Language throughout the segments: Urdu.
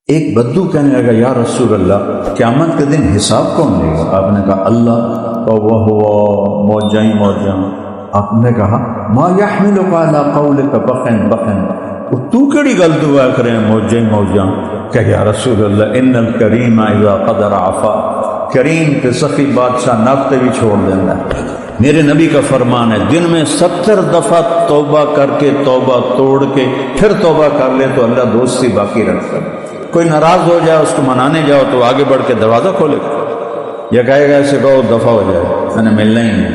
ایک بدو کہنے لگا یا رسول اللہ قیامت کے دن حساب کون لے گا؟ آپ نے کہا اللہ، تو وہ ہوا موجائیں موجاں۔ آپ نے کہا ما یحملک علی قولک بخن بخن، تو کیڑی گل دعا کریں موجائیں موجاں؟ کہ یا رسول اللہ ان الکریم اذا قدر عفا، کریم کے سخی بادشاہ ناپتے بھی چھوڑ دینا ہے۔ میرے نبی کا فرمان ہے دن میں 70 دفعہ توبہ کر کے توبہ توڑ کے پھر توبہ کر لے تو اللہ دوستی باقی رکھتا ہے۔ کوئی ناراض ہو جائے اس کو منانے جاؤ تو آگے بڑھ کے دروازہ کھولے گا یا کہے گا ایسے کہو دفعہ ہو جائے میں نے ملنا ہی نہیں۔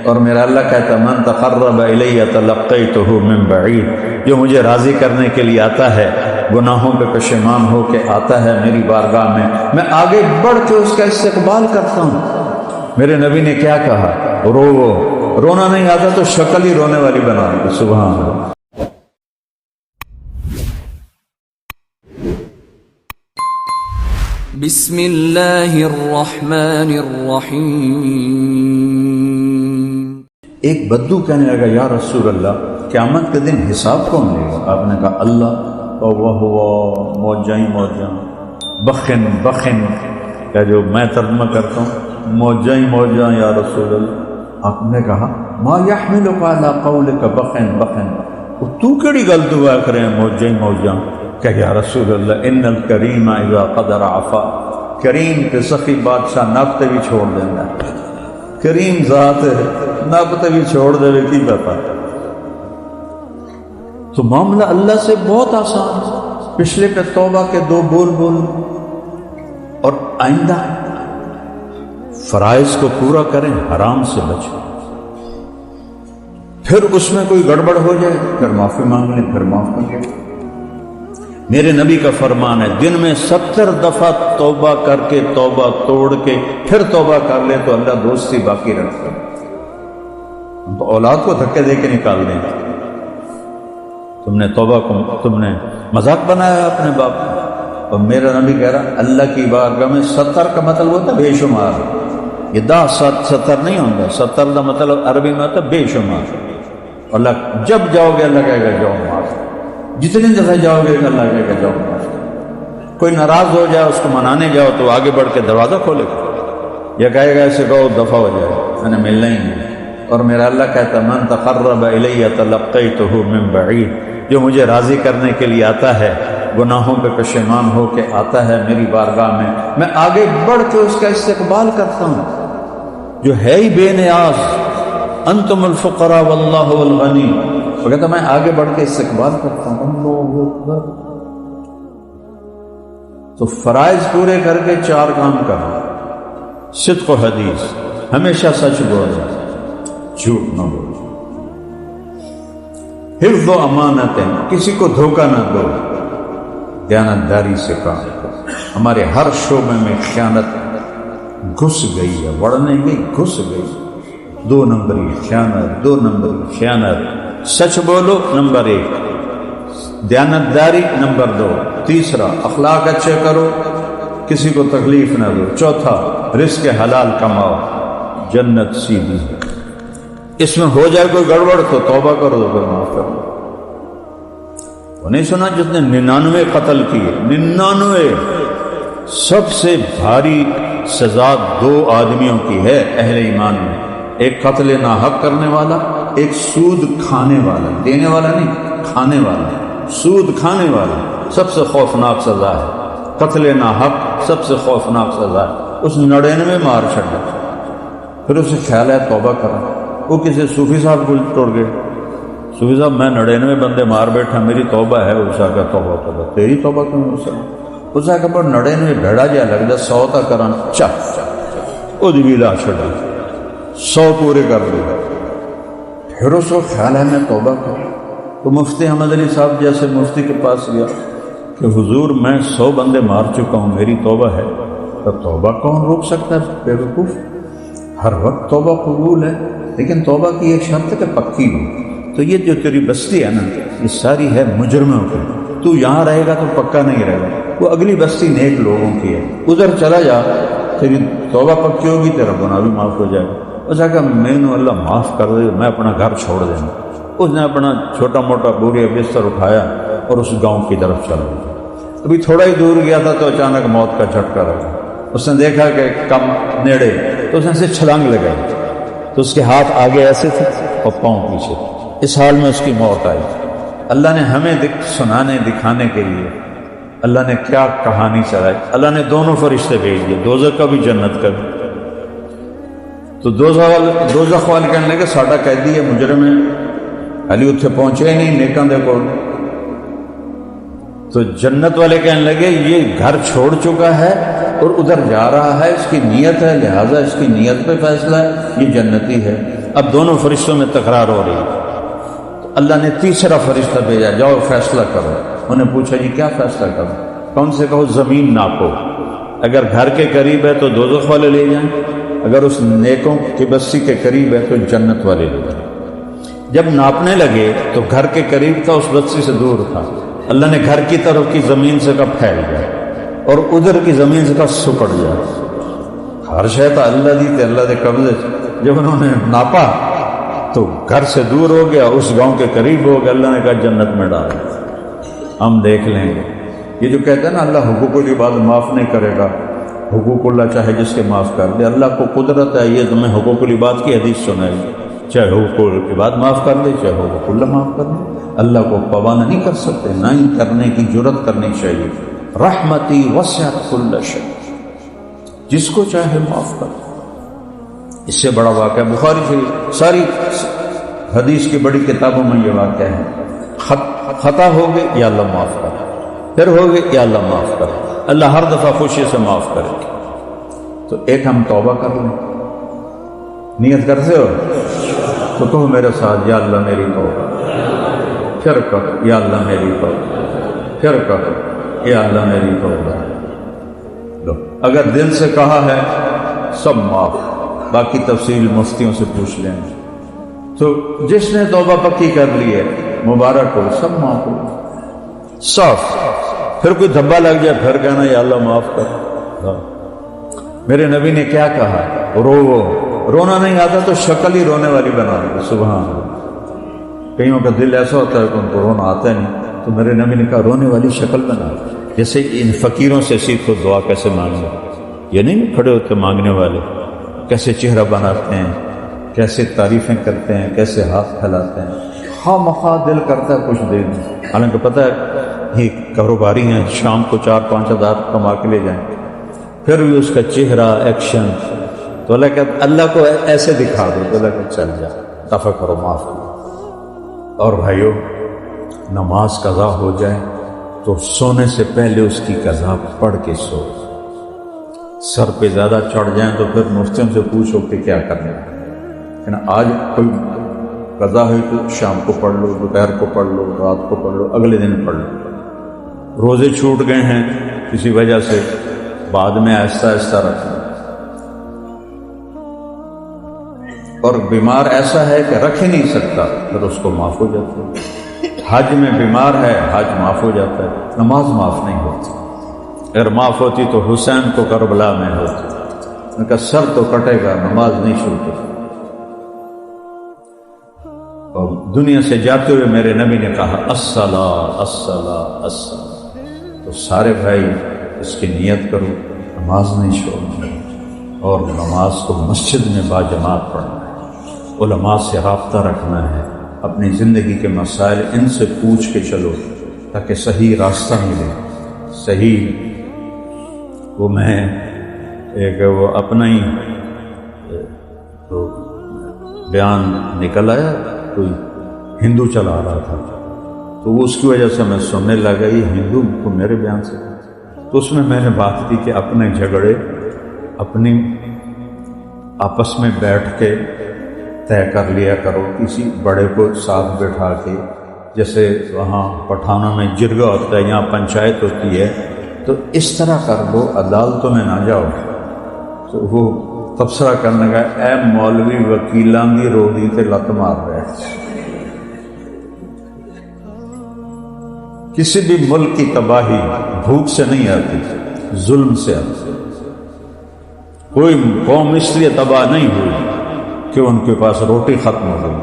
اور میرا اللہ کہتا من تقرب الی تلقیتہ من بعید، جو مجھے راضی کرنے کے لیے آتا ہے، گناہوں پہ پشیمان ہو کے آتا ہے میری بارگاہ میں آگے بڑھ کے اس کا استقبال کرتا ہوں۔ میرے نبی نے کیا کہا؟ رو، رونا نہیں آتا تو شکل ہی رونے والی بنا دی۔ سبحان اللہ۔ بسم اللہ الرحمن الرحیم۔ ایک بدو کہنے لگا یا رسول اللہ قیامت کے دن حساب کون لے گا؟ آپ نے کہا اللہ، تو وہ ہوا موجائیں موجاں بخن بخن، کہ جو میں ترجمہ کرتا ہوں موجائیں موجاں یا رسول اللہ۔ آپ نے کہا ما یحملک علی قولک بخن بخن، تو کیڑی گل دعا کریں موجائیں موجاں؟ کہ یا رسول اللہ ان الکریم اذا قدر عفا، کریم کے سخی بادشاہ ناپتے بھی چھوڑ دینا ہے۔ کریم ذات ہے، ناپتے بھی چھوڑ دے کی بتا۔ تو معاملہ اللہ سے بہت آسان ہے۔ پچھلے پہ توبہ کے 2 بول اور آئندہ فرائض کو پورا کریں، حرام سے بچیں۔ پھر اس میں کوئی گڑبڑ ہو جائے پھر معافی مانگ لیں، پھر معاف کر لیں۔ میرے نبی کا فرمان ہے دن میں 70 دفعہ توبہ کر کے توبہ توڑ کے پھر توبہ کر لے تو اللہ دوستی باقی رکھتا ہے۔ ہم تو اولاد کو دھکے دے کے نکال دیں۔ تم نے توبہ کو تم نے مذاق بنایا اپنے باپ کو، اور میرا نبی کہہ رہا اللہ کی بارگاہ میں 70 کا مطلب ہوتا ہے بے شمار۔ یہ 70 نہیں ہوتا، 70 کا مطلب عربی میں ہوتا ہے بے شمار۔ اللہ جب جاؤ گے اللہ کہے گا جاؤ معاف، جتنے دفعہ جاؤ گے اللہ کہے گا جاؤ معاف۔ کوئی ناراض ہو جائے اس کو منانے جاؤ تو آگے بڑھ کے دروازہ کھولے گا یا کہے گا ایسے کہو دفعہ ہو جائے میں نے ملنا ہی نہیں۔ اور میرا اللہ کہتا من تقرب الی تلقیتہ من بعید، جو مجھے راضی کرنے کے لیے آتا ہے، گناہوں پہ پشیمان ہو کے آتا ہے میری بارگاہ میں آگے بڑھ کے اس کا استقبال کرتا ہوں۔ جو ہے ہی بے نیاز، انتم الفقراء واللہ الغنی، وہ کہتا میں آگے بڑھ کے استقبال کرتا ہوں۔ اللہ اکبر۔ تو فرائض پورے کر کے 4 کام کرنا، صدق و حدیث، ہمیشہ سچ بولنا، جھوٹ نہ بولنا، حفظ و امانت، کسی کو دھوکہ نہ دو، دیانتداری سے کام کرو۔ ہمارے ہر شعبے میں خیانت گھس گئی ہے، بڑھنے گئی، گھس گئی۔ 2 نمبری خیانت، 2 نمبری خیانت۔ سچ بولو نمبر 1، دیانتداری نمبر 2، تیسرا اخلاق اچھے کرو، کسی کو تکلیف نہ دو، چوتھا رزق حلال کماؤ، جنت سیدھی ہے۔ اس میں ہو جائے کوئی گڑبڑ تو توبہ کرو تو پھر معاف کرو۔ وہ نہیں سنا جس نے 99 قتل کیے، 99۔ سب سے بھاری سزا 2 آدمیوں کی ہے اہل ایمان میں، ایک قتل ناحق کرنے والا، ایک سود کھانے والا، دینے والا نہیں، کھانے والا، سود کھانے والا سب سے خوفناک سزا ہے۔ قتل ناحق سب سے خوفناک سزا ہے۔ اس 99 مار چھڑا، پھر اسے خیال ہے توبہ کرا۔ وہ کسی صوفی صاحب کو توڑ گئے، صوفی صاحب میں 99 بندے مار بیٹھا، میری توبہ ہے۔ اس کا توبہ توبہ تیری توبہ کیوں ہو سکتی؟ اس کا 99 بھیڑا جا لگتا 100 تک کران چک وہ بھی لا چھڑا، 100 پورے کر دے۔ پھر اس کو خیال ہے میں توبہ کروں، تو مفتی احمد علی صاحب جیسے مفتی کے پاس گیا کہ حضور میں 100 بندے مار چکا ہوں، میری توبہ ہے۔ تو توبہ کون روک سکتا ہے؟ بیوقوف، ہر وقت توبہ قبول ہے، لیکن توبہ کی ایک شرط ہے کہ پکی ہو۔ تو یہ جو تیری بستی ہے نا، یہ ساری ہے مجرموں کی، تو یہاں رہے گا تو پکا نہیں رہے گا۔ وہ اگلی بستی نیک لوگوں کی ہے، ادھر چلا جا، تیری توبہ پکی ہوگی، تیرا گناہ بھی معاف ہو جائے گا۔ اس نے کہا میں نے اللہ معاف کر دے، میں اپنا گھر چھوڑ دینا۔ اس نے اپنا چھوٹا موٹا بوریا بستر اٹھایا اور اس گاؤں کی طرف چل گیا۔ ابھی تھوڑا ہی دور گیا تھا تو اچانک موت کا جھٹکا لگا. اس نے دیکھا کہ کم نیڑے, تو اس نے اسے چھلانگ لگائی, تو اس کے ہاتھ آگے ایسے تھے اور پاؤں پیچھے. اس حال میں اس کی موت آئی. اللہ نے ہمیں سنانے دکھانے کے لیے اللہ نے کیا کہانی چلائی. اللہ نے دونوں فرشتے بھیج دیے, دوزخ کا بھی جنت کا بھی. تو دوزخ والے کہنے لگے ساڈا قیدی ہے, مجرم ہے, علی اتنے پہنچے ہی نہیں نیکاں دے کول. تو جنت والے کہنے لگے یہ گھر چھوڑ چکا ہے اور ادھر جا رہا ہے, اس کی نیت ہے, لہذا اس کی نیت پہ فیصلہ ہے, یہ جنتی ہے. اب دونوں فرشتوں میں تکرار ہو رہی ہے. تو اللہ نے تیسرا فرشتہ بھیجا, جاؤ فیصلہ کرو. انہوں نے پوچھا جی کیا فیصلہ کرو؟ کون سے کہو زمین ناپو, اگر گھر کے قریب ہے تو دوزخ والے لے جائیں, اگر اس نیکوں کی بستی کے قریب ہے تو جنت والے لے جائیں. جب ناپنے لگے تو گھر کے قریب تھا, اس بستی سے دور تھا. اللہ نے گھر کی طرف کی زمین سے کا پھیل گیا اور ادھر کی زمین سے کا سکڑ گیا. ہر شے تو اللہ دی تے اللہ دے قبضے. جب انہوں نے ناپا تو گھر سے دور ہو گیا, اس گاؤں کے قریب ہو گیا. اللہ نے کہا جنت میں ڈال, ہم دیکھ لیں گے. یہ جو کہتے ہیں نا اللہ حقوق العباد معاف نہیں کرے گا, حقوق اللہ چاہے جس کے معاف کر دے. اللہ کو قدرت ہے, یہ تمہیں حقوق العباد کی حدیث سنائے گی, چاہے حقوق العباد معاف کر دے چاہے حقوق اللہ معاف کر دے. اللہ کو پابند نہیں کر سکتے, نہ ہی کرنے کی جرت کرنی چاہیے. رحمتی وسعت کل شیء, جس کو چاہے معاف کر. اس سے بڑا واقعہ بخاری شریف ساری حدیث کی بڑی کتابوں میں یہ واقعہ ہے. خطا ہو گئے یا اللہ معاف کر, پھر ہو گئے یا اللہ معاف کر. اللہ ہر دفعہ خوشی سے معاف کرے گا. تو ایک ہم توبہ کر لیں, نیت کرتے ہو تو کہو میرے ساتھ یا اللہ میری توبہ, پھر کہو یا اللہ میری توبہ, پھر کہو یا اللہ میری توبہ. لو اگر دل سے کہا ہے سب معاف, باقی تفصیل مفتیوں سے پوچھ لیں. تو جس نے توبہ پکی کر لی ہے مبارک ہو, سب معاف ہو صاف. پھر کوئی دھبا لگ جائے پھر کہنا یا اللہ معاف کر. میرے نبی نے کیا کہا, رونا نہیں آتا تو شکل ہی رونے والی بنا دی. سبحان اللہ. کئیوں کا دل ایسا ہوتا ہے کہ ان کو رونا آتا نہیں, تو میرے نبی نے کہا رونے والی شکل بنا. جیسے ان فقیروں سے سیکھو دعا کیسے مانگنا. یہ نہیں کھڑے ہوتے مانگنے والے, کیسے چہرہ بناتے ہیں, کیسے تعریفیں کرتے ہیں, کیسے ہاتھ پھیلاتے ہیں. خواہ مخواہ دل کرتا ہے کچھ دیر میں, حالانکہ پتہ ہے یہ کاروباری ہیں, شام کو 4-5 ہزار کما کے لے جائیں, پھر بھی اس کا چہرہ ایکشن. تو اللہ کہتا اللہ کو ایسے دکھا دو, تو اللہ کہ چل جا دفع کرو, معاف کرو. اور بھائیو نماز قضا ہو جائے تو سونے سے پہلے اس کی قضا پڑھ کے سو. سر پہ زیادہ چڑھ جائیں تو پھر مفتیوں سے پوچھو کہ کیا کرنا ہے. آج کوئی قضا ہوئی تو شام کو پڑھ لو, دوپہر کو پڑھ لو, رات کو پڑھ لو, اگلے دن پڑھ لو. روزے چھوٹ گئے ہیں کسی وجہ سے, بعد میں آہستہ آہستہ رکھنا. اور بیمار ایسا ہے کہ رکھ ہی نہیں سکتا, پھر اس کو معاف ہو جاتا ہے. حج میں بیمار ہے, حج معاف ہو جاتا ہے, نماز معاف نہیں ہوتی. اگر معاف ہوتی تو حسین کو کربلا میں ہوتی, ان کا سر تو کٹے گا, نماز نہیں چھوٹے. اور دنیا سے جاتے ہوئے میرے نبی نے کہا الصلاۃ الصلاۃ الصلاۃ. تو سارے بھائی اس کی نیت کرو, نماز نہیں چھوڑنا, اور نماز کو مسجد میں باجماعت پڑھنا ہے, علماء سے رابطہ رکھنا ہے, اپنی زندگی کے مسائل ان سے پوچھ کے چلو تاکہ صحیح راستہ ملے. صحیح وہ میں ایک وہ اپنا ہی بیان نکل آیا, کوئی ہندو چلا رہا تھا, تو وہ اس کی وجہ سے میں سننے لگا یہ ہندو کو میرے بیان سے. تو اس میں نے بات کی کہ اپنے جھگڑے اپنی آپس میں بیٹھ کے طے کر لیا کرو, کسی بڑے کو ساتھ بٹھا کے. جیسے وہاں پٹھانوں میں جرگا ہوتا ہے, یہاں پنچایت ہوتی ہے, تو اس طرح کر لو, عدالتوں میں نہ جاؤ. تو وہ تبصرہ کرنے کا اے مولوی وکیلاں دی روڈی تے لت مار رہے. کسی بھی ملک کی تباہی بھوک سے نہیں آتی, ظلم سے آتی. کوئی قوم اس لیے تباہ نہیں ہوئی کہ ان کے پاس روٹی ختم ہو گئی.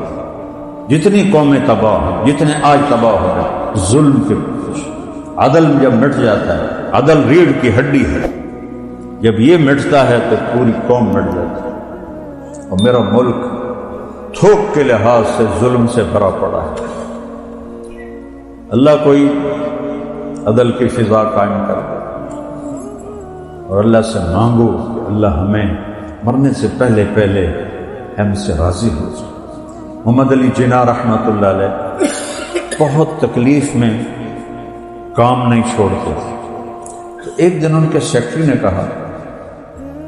جتنی قومیں تباہ ہیں, جتنے آج تباہ ہو رہے ظلم کے. عدل جب مٹ جاتا ہے، عدل ریڑھ کی ہڈی ہے، جب یہ مٹتا ہے تو پوری قوم مٹ جاتی ہے۔ اور میرا ملک تھوک کے لحاظ سے ظلم سے بھرا پڑا ہے۔ اللہ کوئی عدل کی فضا قائم کر دے، اور اللہ سے مانگو کہ اللہ ہمیں مرنے سے پہلے پہلے ہم سے راضی ہو جائے۔ محمد علی جناح رحمۃ اللہ علیہ بہت تکلیف میں کام نہیں چھوڑتے تھے، تو ایک دن ان کے سیکرٹری نے کہا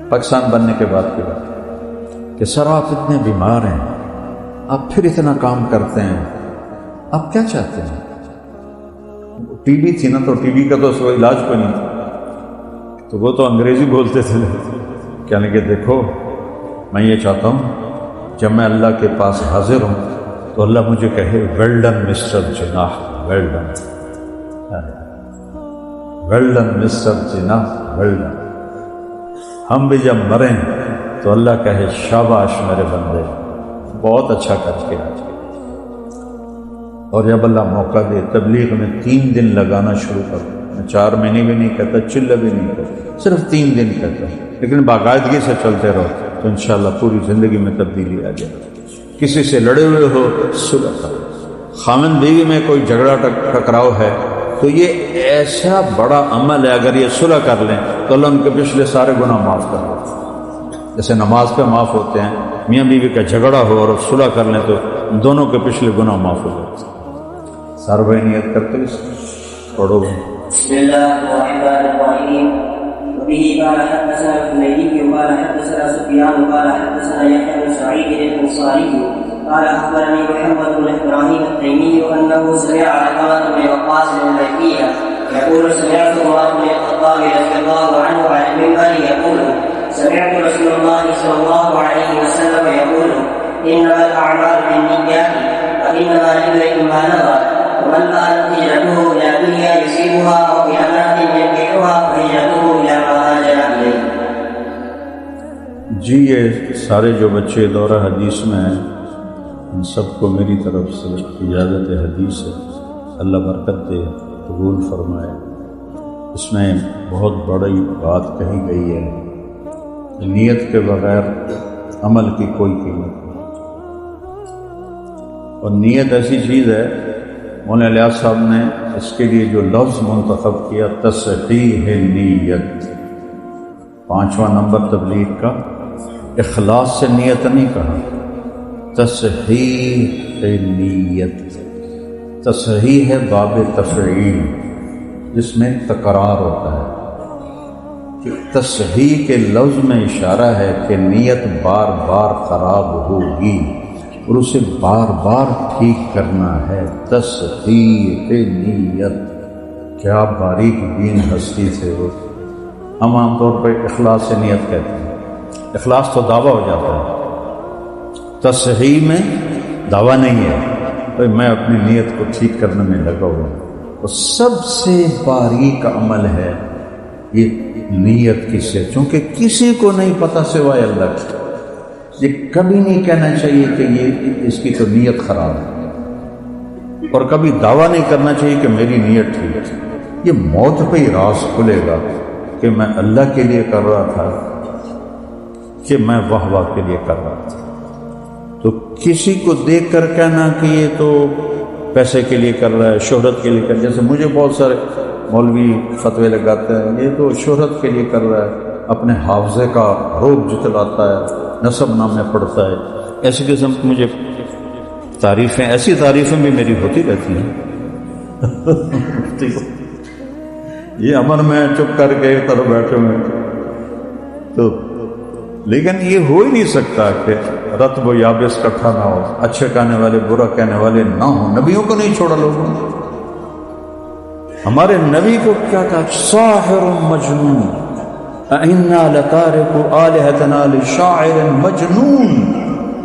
پاکستان بننے کے بعد کی بات کہ سر آپ اتنے بیمار ہیں، آپ پھر اتنا کام کرتے ہیں، آپ کیا چاہتے ہیں؟ ٹی بی تھی نا، تو ٹی بی کا تو اس علاج کوئی نہیں تھا، تو وہ تو انگریزی بولتے تھے، کہنے کہ دیکھو میں یہ چاہتا ہوں جب میں اللہ کے پاس حاضر ہوں تو اللہ مجھے کہے well done mister Jinnah, well done, well done mister Jinnah, well done. ہم بھی جب مریں تو اللہ کہے شاباش میرے بندے، بہت اچھا کر کے آج۔ اور جب اللہ موقع دے تبلیغ میں 3 دن لگانا شروع کر، میں 4 مہینے بھی نہیں کہتا، چلہ بھی نہیں کہتا، صرف 3 دن کہتا، لیکن باقاعدگی سے چلتے رہو تو انشاءاللہ پوری زندگی میں تبدیلی آ جائے۔ کسی سے لڑے ہوئے ہو صلح کرو، خاوند بیوی میں کوئی جھگڑا ٹکراؤ ہے تو یہ ایسا بڑا عمل ہے، اگر یہ صلح کر لیں تو اللہ ان کے پچھلے سارے گناہ معاف کر دے۔ جیسے نماز پہ معاف ہوتے ہیں، میاں بیوی کا جھگڑا ہو اور صلح کر لیں تو دونوں کے پچھلے گناہ معاف ہو جاتے ہیں۔ سارے بھائی نیت کرتے پڑھو گے۔ بسم اللہ الرحمن الرحیم۔ وبه قال حدثنا الحميدي قال حدثنا سفيان قال حدثنا يحيى بن سعيد الانصاري قال اخبرني محمد بن ابراهيم التيمي انه سمع علقمة بن وقاص الليثي يقول سمعت عمر بن الخطاب رضي الله عنه على المنبر يقول سمعت رسول الله صلى الله عليه وسلم يقول انما الاعمال بالنيات وانما لامرئ ما نوى ومن كانت هجرته الى دنيا يصيبها او امرأة ينكحها فهجرته الى ما هاجر اليه۔ جی یہ سارے جو بچے دورہ حدیث میں ہیں ان سب کو میری طرف سے اجازت حدیث ہے، اللہ برکت دے، قبول فرمائے۔ اس میں بہت بڑی بات کہی گئی ہے کہ نیت کے بغیر عمل کی کوئی قیمت نہیں، اور نیت ایسی چیز ہے، مولانا الیاس صاحب نے اس کے لیے جو لفظ منتخب کیا تصحیح نیت، 5واں نمبر تبلیغ کا، اخلاص سے نیت نہیں کہا، تصحیح نیت۔ تصحیح ہے باب تفعیل جس میں تکرار ہوتا ہے، کہ تصحیح کے لفظ میں اشارہ ہے کہ نیت بار بار خراب ہوگی اور اسے بار بار ٹھیک کرنا ہے۔ تصحیح نیت، کیا باریک بین ہستی سے ہو۔ ہم عام طور پہ اخلاص سے نیت کہتے ہیں، اخلاص تو دعویٰ ہو جاتا ہے، تصحیح میں دعویٰ نہیں ہے، تو میں اپنی نیت کو ٹھیک کرنے میں لگا ہوا ہوں۔ اور سب سے باریک عمل ہے یہ نیت کسے، چونکہ کسی کو نہیں پتہ سوائے اللہ کی۔ یہ کبھی نہیں کہنا چاہیے کہ یہ اس کی تو نیت خراب ہے، اور کبھی دعویٰ نہیں کرنا چاہیے کہ میری نیت ٹھیک ہے۔ یہ موت پہ ہی راز کھلے گا کہ میں اللہ کے لیے کر رہا تھا کہ میں واہ واہ کے لیے کر رہا تھا۔ تو کسی کو دیکھ کر کہنا کہ یہ تو پیسے کے لیے کر رہا ہے، شہرت کے لیے کر، جیسے مجھے بہت سارے مولوی فتوے لگاتے ہیں یہ تو شہرت کے لیے کر رہا ہے، اپنے حافظے کا روب جتلاتا ہے، نسب نامے پڑھتا ہے، ایسی قسم کی مجھے تعریفیں، ایسی تعریفیں بھی میری ہوتی رہتی ہیں۔ یہ امن میں چپ کر کے ایک طرف بیٹھے ہوئے تو، لیکن یہ ہو ہی نہیں سکتا کہ رطب و یابس اکٹھا نہ ہو، اچھے کہنے والے برا کہنے والے نہ ہوں۔ نبیوں کو نہیں چھوڑا لوگوں نے، ہمارے نبی کو کیا کہا؟ ساحر مجنون، اِنَّا لَتَارِكُ آلِهَتَنَا لِشَاعِرٍ مجنون،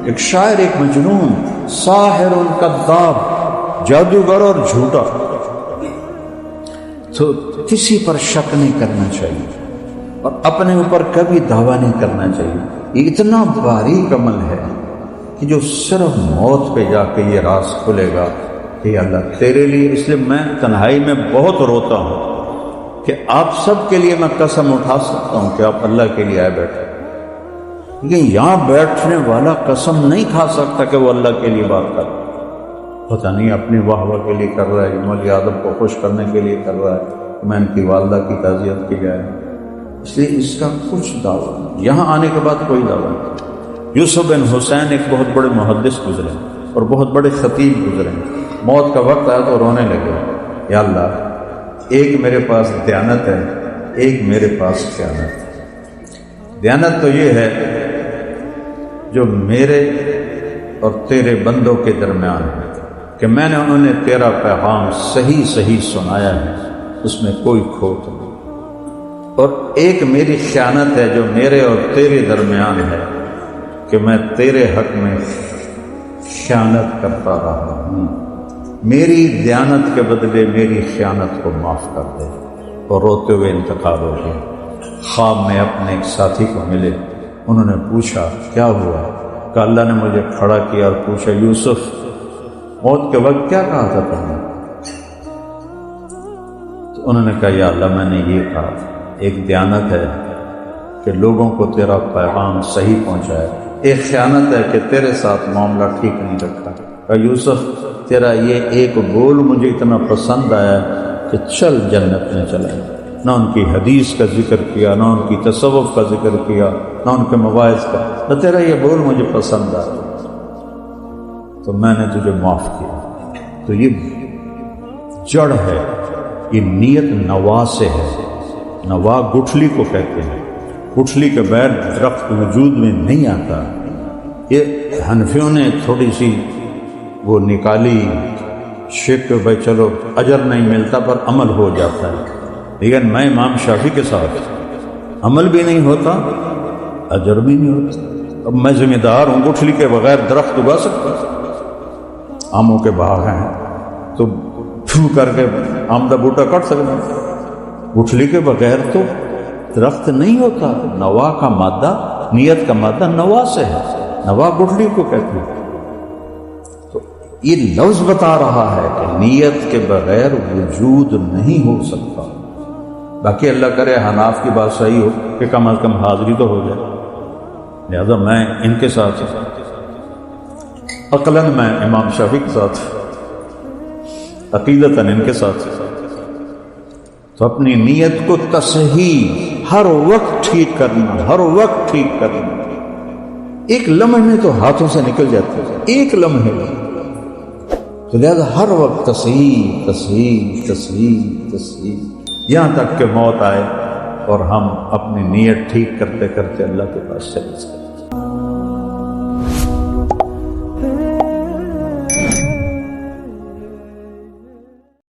ایک شاعر، ایک مجنون، ساحر کذاب، جادوگر اور جھوٹا۔ تو کسی پر شک نہیں کرنا چاہیے اور اپنے اوپر کبھی دعویٰ نہیں کرنا چاہیے۔ یہ اتنا باریک عمل ہے کہ جو صرف موت پہ جا کے یہ راز کھلے گا کہ کہ اللہ تیرے لیے، اس لیے میں تنہائی میں بہت روتا ہوں کہ آپ سب کے لیے میں قسم اٹھا سکتا ہوں کہ آپ اللہ کے لیے آئے بیٹھے، لیکن یہاں بیٹھنے والا قسم نہیں کھا سکتا کہ وہ اللہ کے لیے بات کر، پتہ نہیں اپنی واہ واہ کے لیے کر رہا ہے، مولی آدم کو خوش کرنے کے لیے کر رہا ہے کہ میں ان کی والدہ کی تعزیت کی جائے، اس لیے اس کا کچھ دعویٰ نہیں۔ یہاں آنے کے بعد کوئی دعویٰ نہیں۔ یوسف بن حسین ایک بہت بڑے محدث گزرے اور بہت بڑے خطیب گزرے، موت کا وقت آیا تو رونے لگے، یا اللہ ایک میرے پاس دیانت ہے، ایک میرے پاس خیانت ہے۔ دیانت تو یہ ہے جو میرے اور تیرے بندوں کے درمیان ہے کہ میں نے انہیں تیرا پیغام صحیح صحیح سنایا ہے، اس میں کوئی کھوٹ نہیں، اور ایک میری خیانت ہے جو میرے اور تیرے درمیان ہے کہ میں تیرے حق میں خیانت کرتا رہا ہوں، میری دیانت کے بدلے میری خیانت کو معاف کر دے۔ اور روتے ہوئے انتقال ہو گیا۔ خواب میں اپنے ایک ساتھی کو ملے، انہوں نے پوچھا کیا ہوا؟ کہ اللہ نے مجھے کھڑا کیا اور پوچھا یوسف موت کے وقت کیا کہا تھا تم نے؟ تو انہوں نے کہا یا اللہ میں نے یہ کہا، ایک دیانت ہے کہ لوگوں کو تیرا پیغام صحیح پہنچائے، ایک خیانت ہے کہ تیرے ساتھ معاملہ ٹھیک نہیں رکھا۔ کہا یوسف تیرا یہ ایک بول مجھے اتنا پسند آیا کہ چل جنت میں چلے، نہ ان کی حدیث کا ذکر کیا، نہ ان کی تصوف کا ذکر کیا، نہ ان کے مواعظ کا، نہ تیرا یہ بول مجھے پسند آیا تو میں نے تجھے معاف کیا۔ تو یہ جڑ ہے، یہ نیت نوا سے ہے۔ نوا گٹھلی کو کہتے ہیں، گٹھلی کے بغیر درخت وجود میں نہیں آتا۔ یہ حنفیوں نے تھوڑی سی وہ نکالی شک، بھائی چلو اجر نہیں ملتا پر عمل ہو جاتا ہے، لیکن میں امام شافعی کے ساتھ عمل بھی نہیں ہوتا، اجر بھی نہیں ہوتا۔ اب میں ذمہ دار ہوں، گٹھلی کے بغیر درخت اگا سکتا، آموں کے باغ ہیں تو پھو کر کے آم کا بوٹا کٹ سکتا، گٹھلی کے بغیر تو درخت نہیں ہوتا۔ نوا کا مادہ، نیت کا مادہ نوا سے ہے، نوا گٹھلی کو کہتے ہیں۔ تو یہ لفظ بتا رہا ہے کہ نیت کے بغیر وجود نہیں ہو سکتا۔ باقی اللہ کرے حناف کی بات صحیح ہو کہ کم از کم حاضری تو ہو جائے، لہذا میں ان کے ساتھ عقلاً میں امام شافعی کے ساتھ، عقیدتاً ان کے ساتھ۔ تو اپنی نیت کو تصحیح ہر وقت ٹھیک کرنا، ہر وقت ٹھیک کرنا۔ ایک لمحے میں تو ہاتھوں سے نکل جاتی ہے، ایک لمحے میں، تو لہذا ہر وقت تصحیح تصحیح تصحیح تصحیح، یہاں تک کہ موت آئے اور ہم اپنی نیت ٹھیک کرتے کرتے اللہ کے پاس چلے جائیں۔